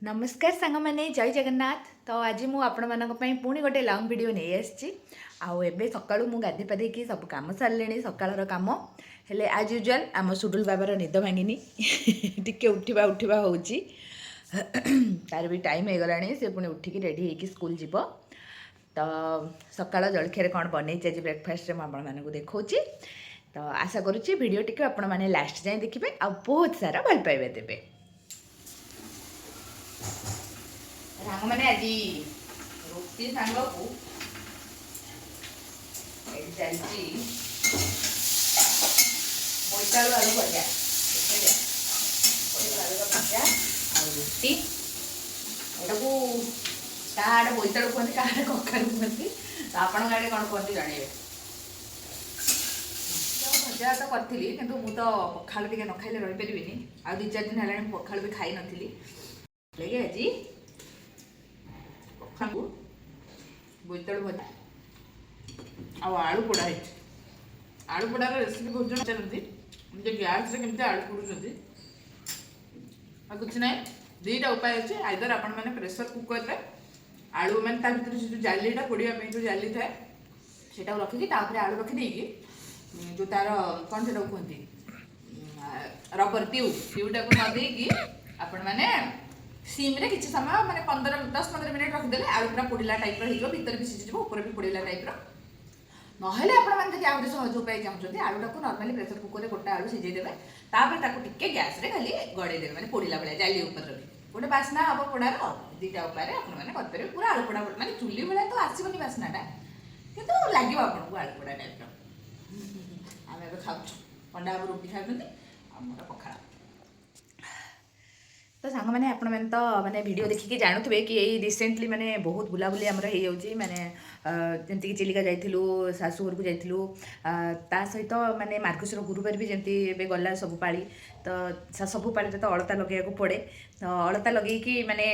नमस्कार सांग मैंने जय जगन्नाथ। तो आज मुझे पुणी गोटे लंग वीडियो नहीं आसी आउ सकाळु मु गाधी पाधे सब कम सारे सकाळर कम हेले आज यूजुआल आम सुडुल बाबार निद भांगिनी टिके उठा उठा हो तार भी टाइम हो गला सी पुणी उठिकी रेडी होगी स्कूल जीव। तो सकाळ जलखिया कौन बनई आज ब्रेकफास्ट आपको देखा। तो आशा करुच्ची वीडियो टी आपण मैंने लास्ट जाए देखिए आ बहुत सारा भल पाइबे देवे। सांग मैंने आज रुटी सांग को चलती बोईतालु आलू भजा आलू भजा आ रुटी यहाँ को क्या बोईतालु कहते क्या कखारू कहते तो आपण आड़े कौन कहते जनइबे। भजा तो करी कि मुझे पखाड़ टे न खाइले रहीपरि आ 2-4 दिन है पखाड़ भी खाई नी लगे आज पखाड़ू बोईतालु भजा आलू पोड़ा है। आलू पोड़ार रेसिपी बहुत जन चलती मुझे गैस केमती आलू पोड़ुंट कुछ ना दुईटा उपाय अच्छे आइदर आपण मैंने प्रेसर कुकर रे आलू मैंने भर जो जालीटा पोड़ापी जो जाली थाए से रखिकी आलू रखिदे जो तार कौन से कहते रबर ट्यूटा को नदी आपण मैंने सीम रे किसी समय मैंने 10-15 मिनट रखिदे आलू पूरा पोड़ा टाइप भीतर भी सीझी ऊपर भी पोड़ा टाइप नहले आपड़ी सहज उपाय चाहते आलूटा को नर्माली प्रेसर कुकर में गोटा आलू सीझेदेवे टे गैस रे खाली गड़ेदेवे मैंने पोड़ा भाया जाली ऊपर गोटे बास्ना हम पोड़ार 2टा उपाय आपने पूरा आलू पोड़ा मैंने चुली भाया तो आसबनी बास्नाटा कि लगे आपको आलू पोड़ा टाइप आम ए खाऊ अंडा हम रुटी खाऊँ पखाड़। तो सांग मैंने आपण मैंने तो मैंने वीडियो देखिए जानूे कि यही रिसेंटली मैंने बहुत बुलाबुली आमर हो मैंने जमीक चिलिका जाइलु शाशुघर को जाइलु ता सहित मैंने मार्गशीर गुरुवार भी जमी गला सब पाली तो सब पाली तो अलता लगे पड़े। तो अलता लगे मैंने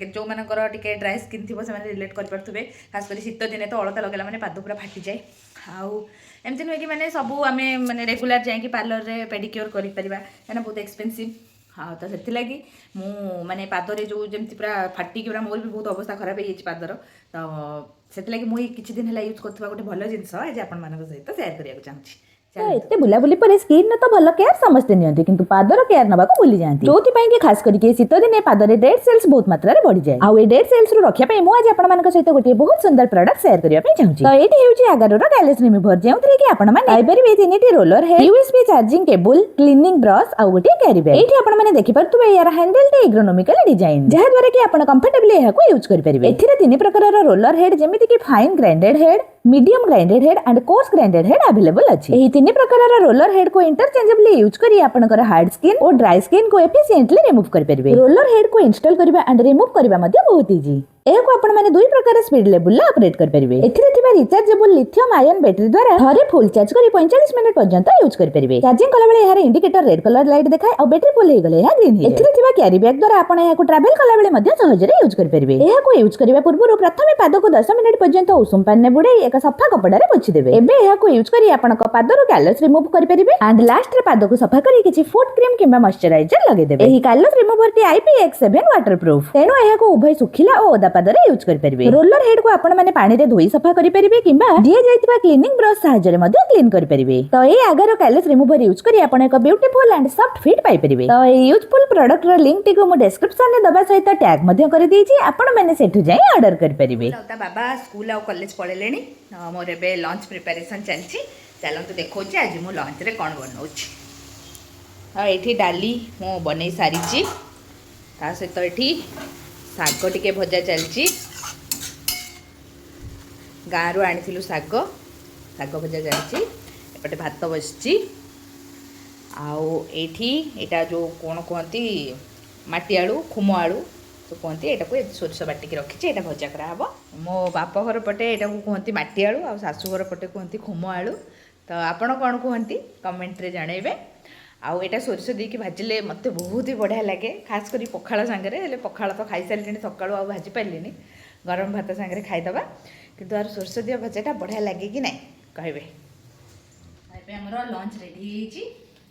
जो मानकर टे ड्राई स्किन थी से रिलेट करें खास कर शीत दिने तो अलता लगेगा मैंने पाद पूरा फाटी जाए आमती नुहे कि मैंने सब आम मैंने रेगुलर जाकि पार्लर रे पेडिक्योर करें बहुत एक्सपेंसिव। हाँ तो से लगी मु माने पादरे जो जमी पूरा फाटिक पूरा मोर भी बहुत अवस्था खराब हो पादर तो से लगी मुझे किसी दिन है यूज कर गोटे भल जिनस आज आपण सहित सेयार करने चाहिए। एते बुलाबुली पर स्किन तो भल केयर समस्ते नियंती किंतु पादर केयर नबा को भूली जाती जो कि खास करके शीत दिने पादरे डेड सेल्स बहुत मात्रा रे बढ़ी जाए आ ए डेड सेल्स रु रखिया पई मु आज आपण मानक सहित गोटे बहुत सुंदर प्रोडक्ट शेयर करबा पई चाहूची। तो एटी हेउची आगारोर कैलेस रिमूवर जेउतरे कि आपण माने पाई परिबे 3टी रोलर है USB charging cable cleaning brush आ गोटे कैरी बैग एटी आपण माने देखि परतुबे यार हैंडल टे एग्रोनॉमिकल डिजाइन जहा द्वारा कि आपण कंफर्टेबली एहा को यूज करि परिबे। एथिरे 3 प्रकारर रोलर हेड जेमिति कि fine grinded head medium grinded head and course grinded head available अछि। एही 3 प्रकारर रोलर हेड को इंटरचेंजेबली यूज करी आपनकर हार्ड स्किन और ड्राई स्किन को एफिशिएंटली रिमूव कर परिबे। रोलर हेड को इंस्टॉल करबा एंड रिमूव करबा मध्ये बहुत इजी एको आपण माने 2 प्रकार स्पीड लेवल ला ऑपरेट कर परिबे। एथिरे थिबा रिचार्जेबल लिथियम आयन बैटरी द्वारा थरे फुल चार्ज करी 45 मिनिट पर्यंत यूज कर परिबे। चार्जिंग कला बेले यार इंडिकेटर रेड कलर लाइट देखाय और बैटरी फुल हे गले या ग्रीन हे। एथिरे थिबा कैरी बैग द्वारा आपण याको ट्रैवल कला बेले मध्ये सहज रे यूज कर परिबे। याको यूज करबा पूर्व प्रथमे पाद को 10 मिनिट पर्यंत उषुम पानी बुडे एक सफा कपड़ा रे पोछि देबे। एबे याको यूज करी आपण को पादरो कैलस रिमूव कर परिबे एंड लास्ट रे पाद को सफा करी किछि फुट क्रीम किबा मॉइस्चराइजर लगे देबे। एही callus remover T IPX7 waterproof तेनो याको उभय सुखिला और ओदा पाद रे यूज कर रोलर हेड को आपण माने पानी रे धोई सफा करि परिबे किबा दिया जाइतबा क्लीनिंग ब्रश सहायता रे मध्ये क्लीन करि परिबे। तो ए आगारो कैलस रिमूवर यूज करी आपण एक ब्यूटीफुल एंड सॉफ्ट फिट पाई परिबे। तो ए यूजफुल प्रोडक्ट रो लिंक टी को मु डिस्क्रिप्शन रे दबा सहित टैग मध्ये करि देछि आपण माने सेठु जाई ऑर्डर करि परिबे। ता बाबा स्कूल आ कॉलेज पळेलेनी मोर एबे लंच प्रिपरेशन चलछि चलंतु देखौछि आज मु लंच रे कोन बनौछि। आ एठी डाली मु बनै सारिछि ता सहित एठी साग टिके भजा चलछि गाँव रू आनी शाग शाग भजा जापटे भात बसची आईटा जो कौन कहती माटी आलू खुम आलू तो कहती यहाँ को सोरष बाटिक रखी यहाँ भजा कराब। मो बाप घर पटे यहाँ को कहती माटी आलू आ शाशुघर पटे कहती खुम आलू तो आपण कौन कहती कमेंट रे जनइबे। आउ यहाँ सोरष देकी भाजिले मत बहुत ही बढ़िया लगे खास कर पखाड़ सांगे पखाड़ तो खाई सारे सकाळू आ भाजी पारे गरम भात सांगे खाईदबा किंतु आर सोरष दिया भजाटा बढ़िया लगे कि नहीं कहे। आमर लंच रेडी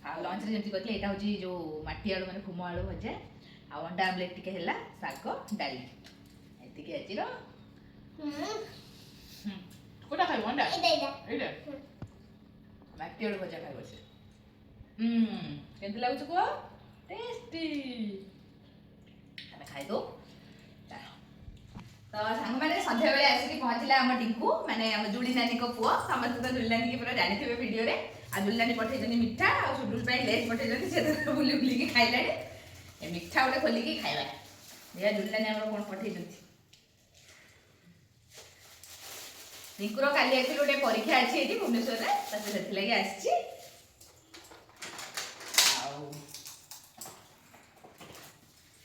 आ लंच रे जमी कहते यहाँ हूँ जो माटी आलू मैंने खुम आलू भजा ଆଉ ଅଣ୍ଡା ଆମଲେଟ୍ ଟିକେ ହେଲା ଶାଗ ଡାଲି ଏତିକି ଆଜିର କୋଉଟା ଖାଇବ ଅଣ୍ଡା ଏଇଟା ମାଟି ଆଳୁ ଭଜା ଖାଇବ ସେ କେମିତି ଲାଗୁଛି କୁହ ଟେଷ୍ଟି ଆମେ ଖାଇଦଉ ତ ସାଙ୍ଗମାନେ ସନ୍ଧ୍ୟାବେଳେ ଆସିକି ପହଞ୍ଚିଲା ଆମ ଟିଙ୍କୁ ମାନେ ଆମ ଜୁଳି ନାନୀଙ୍କ ପୁଅ ସମସ୍ତେ ତ ଜୁଳି ନାନୀ ପୁରା ଜାଣିଥିବେ ଭିଡ଼ିଓରେ ଆଉ ଜୁଳି ନାନୀ ପଠେଇଛନ୍ତି ମିଠା ଆଉ ସୁଡୁଲ ପାଇଁ ଲେସ୍ ପଠେଇଛନ୍ତି ସେ ତ ବୁଲି ବୁଲିକି ଖାଇଲାଣି ଏ ମିଠା ଗୋଟେ ଖୋଲିକି ଖାଇବା ଦେଖିଆ ଜୁଳି ନାନୀ ଆମର କ'ଣ ପଠେଇଛନ୍ତି ଟିଙ୍କୁର କାଲି ଆସିଲି ଗୋଟେ ପରୀକ୍ଷା ଅଛି ଏଇଠି ଭୁବନେଶ୍ୱରରେ ତ ସେ ସେଥିଲାଗି ଆସିଛି ଆଉ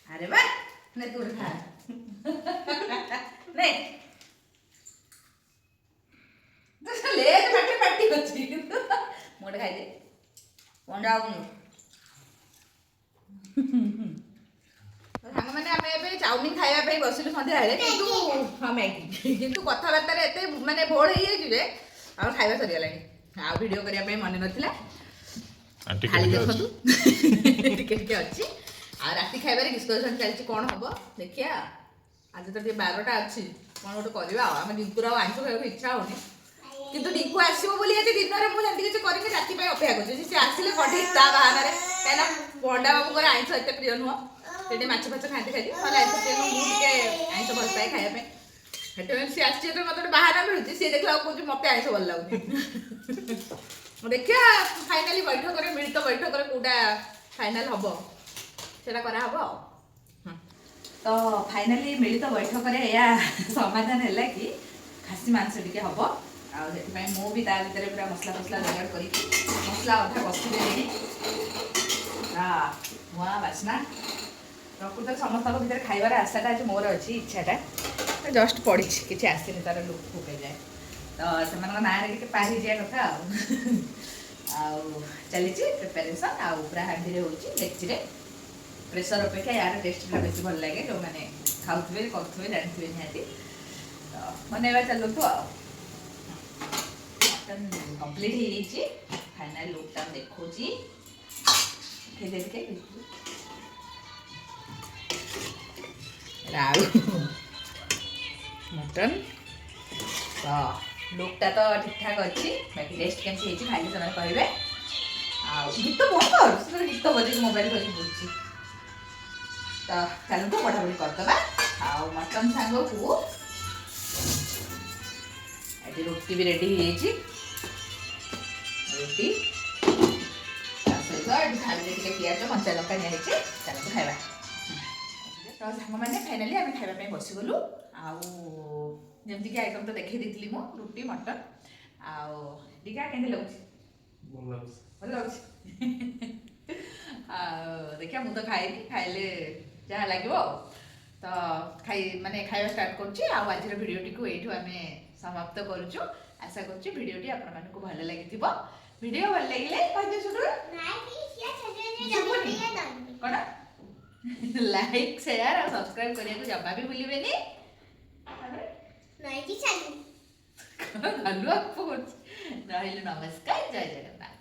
ଆରେ ବା ନେ ତୁ ଖା ନେ ଲେଟ୍ ପାଟି ପାଟି ଅଛି ମୁଁ ଗୋଟେ ଖାଇଦେ ଅଣ୍ଡା ଆଉ ସାଙ୍ଗମାନେ ଆମେ ଏବେ ଚାଉମିନ ଖାଇବା ପାଇଁ ବସିଲୁ ସନ୍ଧ୍ୟାବେଳେ କିନ୍ତୁ ହଁ ମ୍ୟାଗି କିନ୍ତୁ କଥାବାର୍ତ୍ତାରେ ଏତେ ମାନେ ଭୋଳ ହେଇଯାଇଛି ଯେ ଆଉ ଖାଇବା ସରିଗଲାଣି ଆଉ ଭିଡ଼ିଓ କରିବା ପାଇଁ ମନେ ନଥିଲା ଖାଲି ଦେଖନ୍ତୁ ଟିକେ ଟିକେ ଅଛି ଆଉ ରାତି ଖାଇବାରେ ଡିସ୍କସନ୍ ଚାଲିଛି କ'ଣ ହବ ଦେଖିଆ ଆଜି ତ ଟିକେ 12ଟା ଅଛି କ'ଣ ଗୋଟେ କରିବା ଆଉ ଆମେ ଡିଙ୍କୁର ଆଉ ଆଇଁଷ ଖାଇବାକୁ ଇଚ୍ଛା ହଉନି କିନ୍ତୁ ଡିଙ୍କୁ ଆସିବ ବୋଲି ଆଜି ଦିନରେ ମୁଁ ସେମିତି କିଛି କରିକି ରାତି ପାଇଁ ଅପେକ୍ଷା କରୁଛି ସେ ଆସିଲେ କଢ଼େଇ ତା ବାହାନାରେ କାହିଁକିନା ପଣ୍ଡା ବାବୁଙ୍କର ଆଇଁଷ ଏତେ ପ୍ରିୟ ନୁହଁ ସେଠି ମାଛ ଫାଛ ଖାଆନ୍ତି ଖାଲି ନହେଲେ ଆଇଁଷ ପ୍ରିୟ ନୁହଁ ମୁଁ ଟିକେ ଆଇଁଷ ଭଲ ପାଏ ଖାଇବା ପାଇଁ ସେଥିପାଇଁ ସିଏ ଆସିଛି ଯେତେବେଳେ ମୋତେ ଗୋଟେ ବାହାନା ମିଳୁଛି ସିଏ ଦେଖିଲା ବେଳକୁ କହୁଛି ମୋତେ ଆଇଁଷ ଭଲ ଲାଗୁନି ଦେଖିବା ଫାଇନାଲି ବୈଠକରେ ମିଳିତ ବୈଠକରେ କୋଉଟା ଫାଇନାଲ ହବ ସେଟା କରାହବ ଆଉ ତ ଫାଇନାଲି ମିଳିତ ବୈଠକରେ ଏହା ସମାଧାନ ହେଲା କି ଖାସି ମାଂସ ଟିକେ ହବ ଆଉ ସେଥିପାଇଁ ମୁଁ ବି ତା ଭିତରେ ପୁରା ମସଲା ଫସଲା ଯୋଗାଡ଼ କରିକି ମସଲା ଅଧା କଷିଦେଲିଣି ନୂଆ ବାସ୍ନା ପ୍ରକୃତରେ ସମସ୍ତଙ୍କ ଭିତରେ ଖାଇବାର ଆଶାଟା ଆଜି ମୋର ଅଛି ଇଚ୍ଛାଟା ଜଷ୍ଟ ପଡ଼ିଛି କିଛି ଆସିନି ତାର ଲୁକ୍ ଫୁକ୍ ଯାଏ ତ ସେମାନଙ୍କ ନାଁରେ ଟିକେ ପାରିଯିବା କଥା ଆଉ ଚାଲିଛି ପ୍ରିପାରେସନ୍ ଆଉ ପୁରା ହାଣ୍ଡିରେ ହେଉଛି ଡେକ୍ଚିରେ ପ୍ରେସର ଅପେକ୍ଷା ୟାର ଟେଷ୍ଟଟା ବେଶୀ ଭଲ ଲାଗେ ଯେଉଁମାନେ ଖାଉଥିବେ କରୁଥିବେ ଜାଣିଥିବେ ନିହାତି ତ ବନେଇବା ଚାଲୁଛୁ ଆଉ ମଟନ୍ କମ୍ପ୍ଲିଟ୍ ହେଇଯାଇଛି ଫାଇନାଲ୍ ଲୁକ୍ଟା ଦେଖାଉଛି ଆଳୁ ମଟନ୍ ତ ଲୁକ୍ଟା ତ ଠିକ୍ଠାକ୍ ଅଛି ବାକି ଟେଷ୍ଟ କେମିତି ହେଇଛି ଖାଇକି ସେମାନେ କହିବେ ଆଉ ଗୀତ ବନ୍ଦ କର ସେ ଗୀତ ବଜେଇକି ମୋବାଇଲ ଧରିକି ବୁଲୁଛି ତ ଚାଲନ୍ତୁ ପଢ଼ାପଢ଼ି କରିଦେବା ଆଉ ମଟନ୍ ସାଙ୍ଗକୁ ଏଠି ରୁଟି ବି ରେଡ଼ି ହେଇଯାଇଛି ରୁଟି ତା ସହିତ ଏଠି ଥାଳିରେ ଟିକେ ପିଆଜ କଞ୍ଚା ଲଙ୍କା ନିଆହେଇଛି ଚାଲନ୍ତୁ ଖାଇବା ତ ସାଙ୍ଗମାନେ ଫାଇନାଲି ଆମେ ଖାଇବା ପାଇଁ ବସିଗଲୁ ଆଉ ଯେମିତିକି ଆଇଟମ୍ ତ ଦେଖେଇ ଦେଇଥିଲି ମୁଁ ରୁଟି ମଟନ୍ ଆଉ ଟିକା କେମିତି ଲାଗୁଛି ଭଲ ଲାଗୁଛି ଆଉ ଦେଖିବା ମୁଁ ତ ଖାଇନି ଖାଇଲେ ଯାହା ଲାଗିବ ଆଉ ତ ଖାଇବା ଷ୍ଟାର୍ଟ କରୁଛି ଆଉ ଆଜିର ଭିଡ଼ିଓଟିକୁ ଏଇଠୁ ଆମେ ସମାପ୍ତ କରୁଛୁ ଆଶା କରୁଛି ଭିଡ଼ିଓଟି ଆପଣମାନଙ୍କୁ ଭଲ ଲାଗିଥିବ ଭିଡ଼ିଓ ଭଲ ଲାଗିଲେ କହିଦିଅ ଶୁଣୁ କ'ଣ ଲାଇକ୍ ସେୟାର ଆଉ ସବସ୍କ୍ରାଇବ୍ କରିବାକୁ ଜମା ବି ଭୁଲିବେନି ରହିଲୁ ନମସ୍କାର ଜୟ ଜଗନ୍ନାଥ।